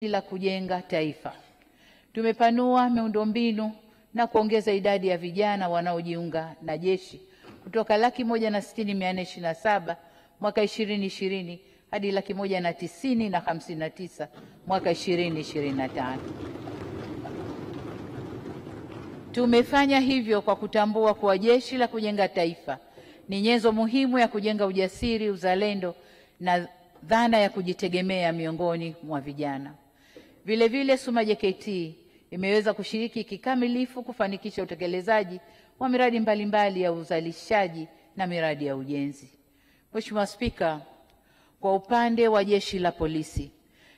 la kujenga taifa. Tumepanua miundombinu na kuongeza idadi ya vijana wanaojiunga na jeshi kutoka 160,427 mwaka 2020 hadi 190,059 mwaka 2025. Tumefanya hivyo kwa kutambua kuwa jeshi la kujenga taifa ni nyenzo muhimu ya kujenga ujasiri, uzalendo na dhana ya kujitegemea miongoni mwa vijana. Vile vile SUMA JKT imeweza kushiriki kikamilifu kufanikisha utekelezaji wa miradi mbalimbali ya uzalishaji na miradi ya ujenzi. Mheshimiwa Spika, kwa upande wa Jeshi la Polisi,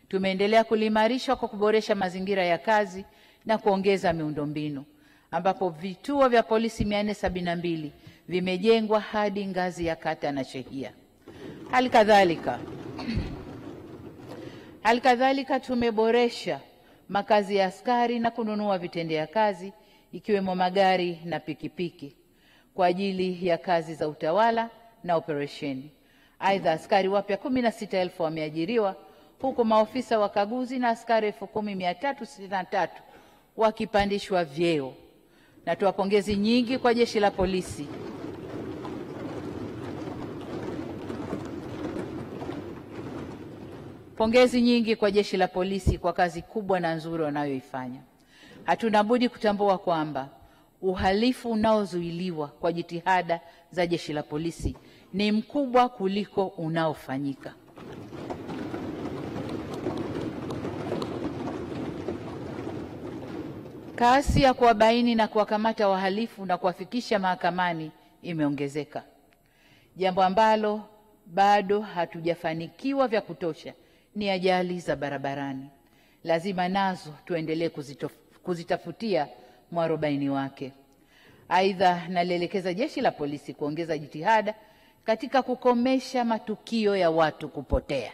tumeendelea kuliimarisha kwa kuboresha mazingira ya kazi na kuongeza miundombinu, ambapo vituo vya polisi 472 vimejengwa hadi ngazi ya kata na shehia. Halikadhalika tumeboresha makazi ya askari na kununua vitendea kazi ikiwemo magari na pikipiki kwa ajili ya kazi za utawala na operesheni. Aidha, askari wapya 16,000 wameajiriwa huku maofisa wakaguzi na askari 10,363 wakipandishwa vyeo. Natoa pongezi nyingi kwa Jeshi la Polisi kwa kazi kubwa na nzuri wanayoifanya. Hatuna budi kutambua kwamba uhalifu unaozuiliwa kwa jitihada za Jeshi la Polisi ni mkubwa kuliko unaofanyika. Kasi ya kuwabaini na kuwakamata wahalifu na kuwafikisha mahakamani imeongezeka, jambo ambalo bado hatujafanikiwa vya kutosha ni ajali za barabarani. Lazima nazo tuendelee kuzitafutia mwarobaini wake. Aidha, nalielekeza Jeshi la Polisi kuongeza jitihada katika kukomesha matukio ya watu kupotea.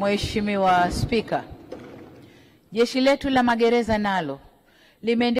Mheshimiwa Spika, jeshi letu la magereza nalo limeendelea